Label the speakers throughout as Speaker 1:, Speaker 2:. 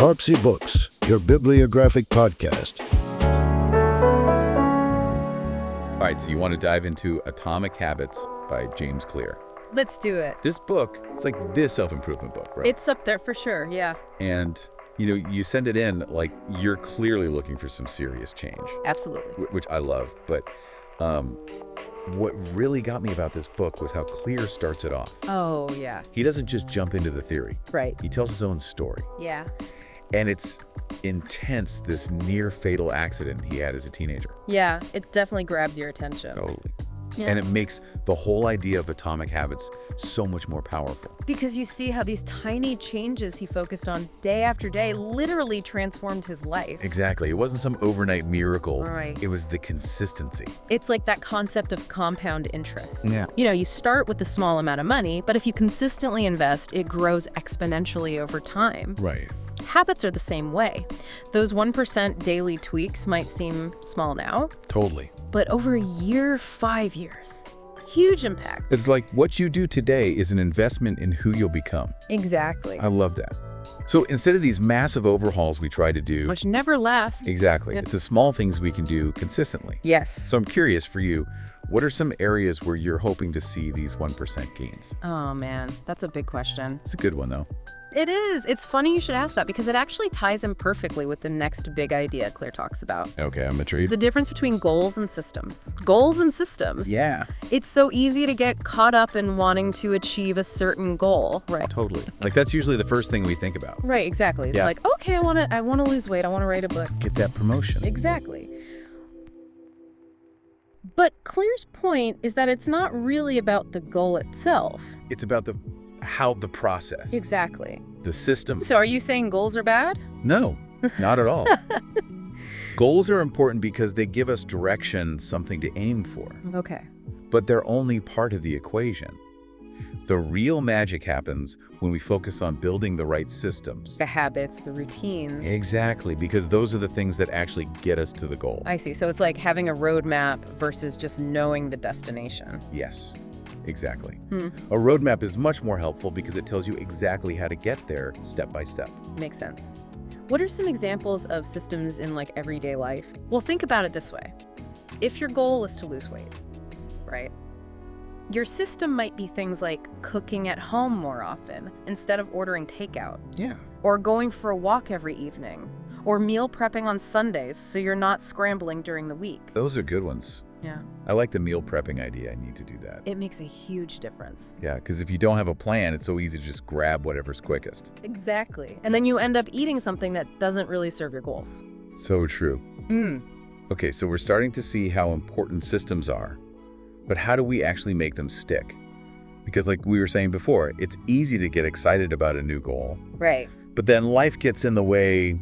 Speaker 1: Talksy Books, your bibliographic podcast.
Speaker 2: All right, so you want to dive into Atomic Habits by James Clear.
Speaker 3: Let's do it.
Speaker 2: This book, it's like this self-improvement book, right?
Speaker 3: It's up there for sure, yeah.
Speaker 2: And, you send it in like you're clearly looking for some serious change.
Speaker 3: Absolutely.
Speaker 2: Which I love. But what really got me about this book was how Clear starts it off.
Speaker 3: Oh, yeah.
Speaker 2: He doesn't just jump into the theory.
Speaker 3: Right.
Speaker 2: He tells his own story.
Speaker 3: Yeah.
Speaker 2: And it's intense, this near-fatal accident he had as a teenager.
Speaker 3: Yeah, it definitely grabs your attention.
Speaker 2: Totally.
Speaker 3: Yeah.
Speaker 2: And it makes the whole idea of Atomic Habits so much more powerful.
Speaker 3: Because you see how these tiny changes he focused on day after day literally transformed his life.
Speaker 2: Exactly. It wasn't some overnight miracle.
Speaker 3: Right.
Speaker 2: It was the consistency.
Speaker 3: It's like that concept of compound interest.
Speaker 2: Yeah.
Speaker 3: You start with a small amount of money, but if you consistently invest, it grows exponentially over time.
Speaker 2: Right.
Speaker 3: Habits are the same way. Those 1% daily tweaks might seem small now,
Speaker 2: Totally.
Speaker 3: but over a year, 5 years, huge impact.
Speaker 2: It's like what you do today is an investment in who you'll become.
Speaker 3: Exactly.
Speaker 2: I love that. So instead of these massive overhauls we try to do...
Speaker 3: Which never lasts.
Speaker 2: Exactly.
Speaker 3: Yeah.
Speaker 2: It's the small things we can do consistently.
Speaker 3: Yes.
Speaker 2: So I'm curious for you, what are some areas where you're hoping to see these 1% gains?
Speaker 3: Oh, man, that's a big question.
Speaker 2: It's a good one, though.
Speaker 3: It is. It's funny you should ask that because it actually ties in perfectly with the next big idea Clear talks about.
Speaker 2: Okay, I'm intrigued.
Speaker 3: The difference between goals and systems. Goals and systems.
Speaker 2: Yeah.
Speaker 3: It's so easy to get caught up in wanting to achieve a certain goal. Right.
Speaker 2: Totally. Like that's usually the first thing we think about.
Speaker 3: Right, exactly. It's
Speaker 2: Yeah.
Speaker 3: like, okay, I want to lose weight. I want to write a book.
Speaker 2: Get that promotion.
Speaker 3: Exactly. But Clear's point is that it's not really about the goal itself.
Speaker 2: It's about the process.
Speaker 3: Exactly.
Speaker 2: The system.
Speaker 3: So are you saying goals are bad?
Speaker 2: No, not at all. Goals are important because they give us direction, something to aim for.
Speaker 3: Okay.
Speaker 2: But they're only part of the equation. The real magic happens when we focus on building the right systems.
Speaker 3: The habits, the routines.
Speaker 2: Exactly, because those are the things that actually get us to the goal.
Speaker 3: I see. So it's like having a roadmap versus just knowing the destination.
Speaker 2: Yes, exactly. A roadmap is much more helpful because it tells you exactly how to get there step by step.
Speaker 3: Makes sense. What are some examples of systems in like everyday life? Well, think about it this way. If your goal is to lose weight, right? Your system might be things like cooking at home more often instead of ordering takeout.
Speaker 2: Yeah.
Speaker 3: Or going for a walk every evening. Or meal prepping on Sundays so you're not scrambling during the week.
Speaker 2: Those are good ones.
Speaker 3: Yeah.
Speaker 2: I like the meal prepping idea. I need to do that.
Speaker 3: It makes a huge difference.
Speaker 2: Yeah, because if you don't have a plan, it's so easy to just grab whatever's quickest.
Speaker 3: Exactly. And then you end up eating something that doesn't really serve your goals.
Speaker 2: So true. Okay, so we're starting to see how important systems are, but how do we actually make them stick? Because like we were saying before, it's easy to get excited about a new goal,
Speaker 3: Right.
Speaker 2: but then life gets in the way,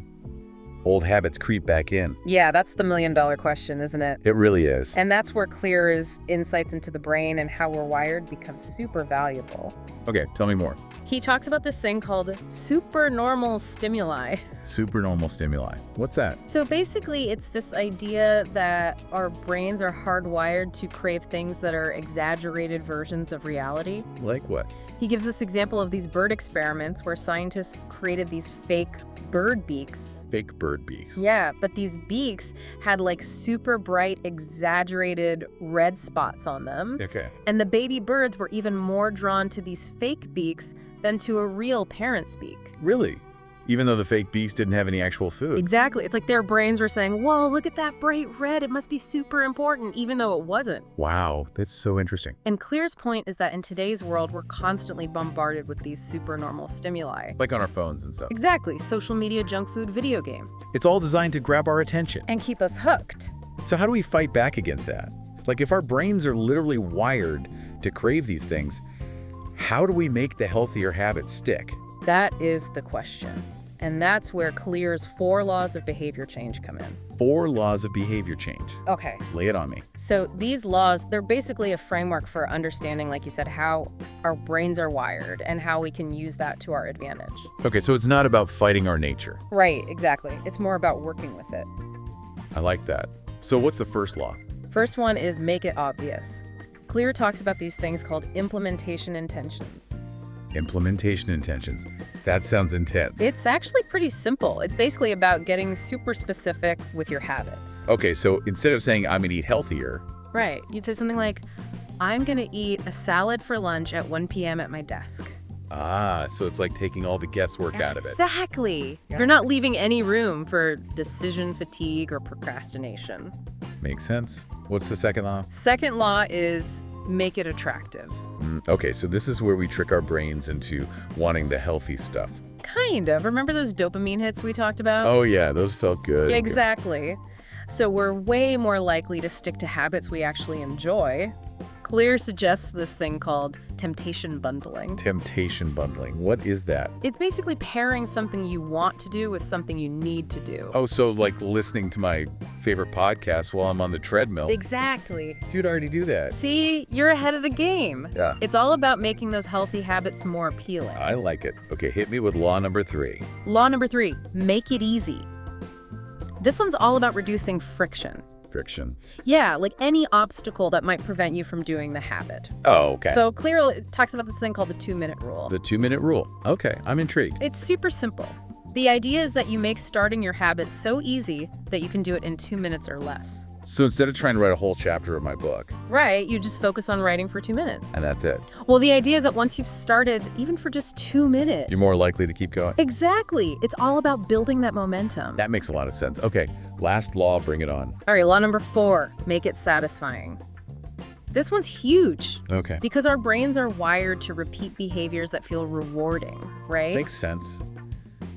Speaker 2: old habits creep back in.
Speaker 3: Yeah, that's the million-dollar question, isn't it?
Speaker 2: It really is.
Speaker 3: And that's where Clear's insights into the brain and how we're wired become super valuable.
Speaker 2: Okay, tell me more.
Speaker 3: He talks about this thing called supernormal stimuli.
Speaker 2: Supernormal stimuli. What's that?
Speaker 3: So basically, it's this idea that our brains are hardwired to crave things that are exaggerated versions of reality.
Speaker 2: Like what?
Speaker 3: He gives this example of these bird experiments where scientists created these fake bird beaks.
Speaker 2: Fake bird beaks.
Speaker 3: Yeah, but these beaks had like super bright, exaggerated red spots on them.
Speaker 2: Okay.
Speaker 3: And the baby birds were even more drawn to these fake beaks than to a real parent's beak.
Speaker 2: Really? Even though the fake beaks didn't have any actual food?
Speaker 3: Exactly. It's like their brains were saying, whoa, look at that bright red. It must be super important, even though it wasn't.
Speaker 2: Wow, that's so interesting.
Speaker 3: And Clear's point is that in today's world, we're constantly bombarded with these supernormal stimuli.
Speaker 2: Like on our phones and stuff.
Speaker 3: Exactly. Social media, junk food, video game.
Speaker 2: It's all designed to grab our attention.
Speaker 3: And keep us hooked.
Speaker 2: So how do we fight back against that? Like if our brains are literally wired to crave these things, how do we make the healthier habits stick?
Speaker 3: That is the question. And that's where Clear's 4 laws of behavior change come in.
Speaker 2: 4 laws of behavior change.
Speaker 3: Okay.
Speaker 2: Lay it on me.
Speaker 3: So these laws, they're basically a framework for understanding, like you said, how our brains are wired and how we can use that to our advantage.
Speaker 2: Okay, so it's not about fighting our nature.
Speaker 3: Right, exactly. It's more about working with it.
Speaker 2: I like that. So what's the first law?
Speaker 3: First one is make it obvious. Clear talks about these things called implementation intentions.
Speaker 2: Implementation intentions. That sounds intense.
Speaker 3: It's actually pretty simple. It's basically about getting super specific with your habits.
Speaker 2: Okay, so instead of saying I'm going to eat healthier,
Speaker 3: Right. You'd say something like, I'm going to eat a salad for lunch at 1 p.m. at my desk.
Speaker 2: so it's like taking all the guesswork out of it.
Speaker 3: Exactly. You're not leaving any room for decision fatigue or procrastination.
Speaker 2: Makes sense. What's the second law?
Speaker 3: Second law is make it attractive.
Speaker 2: Okay, so this is where we trick our brains into wanting the healthy stuff.
Speaker 3: Kind of. Remember those dopamine hits we talked about?
Speaker 2: Oh yeah, those felt good.
Speaker 3: Exactly. So we're way more likely to stick to habits we actually enjoy. Clear suggests this thing called temptation bundling.
Speaker 2: Temptation bundling. What is that?
Speaker 3: It's basically pairing something you want to do with something you need to do.
Speaker 2: Oh, so like listening to my favorite podcast while I'm on the treadmill.
Speaker 3: Exactly.
Speaker 2: You'd already do that.
Speaker 3: See, you're ahead of the game.
Speaker 2: Yeah.
Speaker 3: It's all about making those healthy habits more appealing.
Speaker 2: I like it. Okay, hit me with law number 3.
Speaker 3: Law number 3, make it easy. This one's all about reducing friction.
Speaker 2: Friction.
Speaker 3: Yeah, like any obstacle that might prevent you from doing the habit.
Speaker 2: Oh, okay.
Speaker 3: So Clear talks about this thing called the 2-minute rule.
Speaker 2: The 2-minute rule. Okay, I'm intrigued.
Speaker 3: It's super simple. The idea is that you make starting your habit so easy that you can do it in 2 minutes or less.
Speaker 2: So instead of trying to write a whole chapter of my book,
Speaker 3: Right, you just focus on writing for 2 minutes.
Speaker 2: and that's it,
Speaker 3: Well, the idea is that once you've started, even for just 2 minutes.
Speaker 2: you're more likely to keep going.
Speaker 3: Exactly. It's all about building that momentum.
Speaker 2: That makes a lot of sense. Okay, last law, bring it on.
Speaker 3: All right, law number 4, make it satisfying. This one's huge
Speaker 2: Okay.
Speaker 3: because our brains are wired to repeat behaviors that feel rewarding, right?
Speaker 2: Makes sense.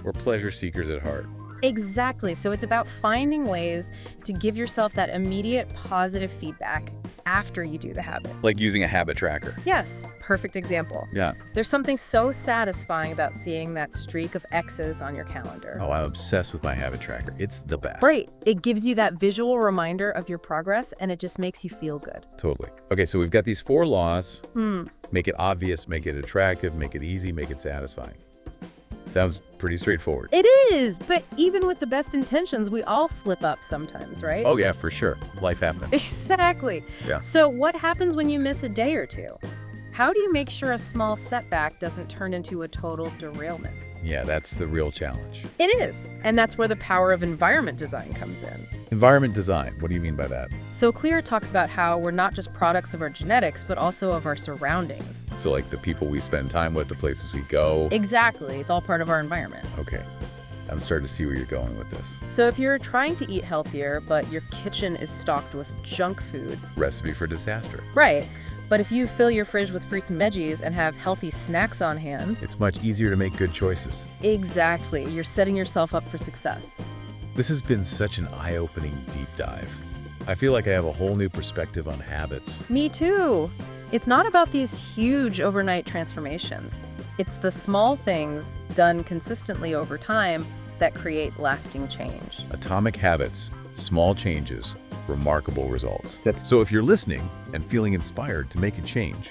Speaker 2: We're pleasure seekers at heart.
Speaker 3: Exactly. So it's about finding ways to give yourself that immediate positive feedback after you do the habit.
Speaker 2: Like using a habit tracker.
Speaker 3: Yes, perfect example.
Speaker 2: Yeah.
Speaker 3: There's something so satisfying about seeing that streak of X's on your calendar.
Speaker 2: Oh, I'm obsessed with my habit tracker. It's the best.
Speaker 3: Right. It gives you that visual reminder of your progress, and it just makes you feel good.
Speaker 2: Totally. Okay, so we've got these 4 laws. Make it obvious, make it attractive, make it easy, make it satisfying. Sounds pretty straightforward.
Speaker 3: It is, but even with the best intentions, we all slip up sometimes, right?
Speaker 2: Oh yeah, for sure. Life happens.
Speaker 3: Exactly.
Speaker 2: Yeah.
Speaker 3: So what happens when you miss a day or two? How do you make sure a small setback doesn't turn into a total derailment?
Speaker 2: Yeah, that's the real challenge.
Speaker 3: It is, and that's where the power of environment design comes in.
Speaker 2: Environment design. What do you mean by that?
Speaker 3: So Clear talks about how we're not just products of our genetics, but also of our surroundings.
Speaker 2: So like the people we spend time with, the places we go.
Speaker 3: Exactly. It's all part of our environment.
Speaker 2: Okay. I'm starting to see where you're going with this.
Speaker 3: So if you're trying to eat healthier, but your kitchen is stocked with junk food,
Speaker 2: Recipe for disaster.
Speaker 3: right, but if you fill your fridge with fruits and veggies and have healthy snacks on hand,
Speaker 2: It's much easier to make good choices.
Speaker 3: exactly, you're setting yourself up for success.
Speaker 2: This has been such an eye-opening deep dive. I feel like I have a whole new perspective on habits.
Speaker 3: Me too. It's not about these huge overnight transformations. It's the small things done consistently over time that create lasting change.
Speaker 2: Atomic habits, small changes, remarkable results. So if you're listening and feeling inspired to make a change,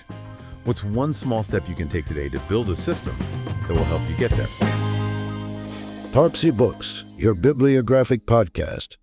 Speaker 2: what's one small step you can take today to build a system that will help you get there?
Speaker 1: Talksy Books, your bibliographic podcast.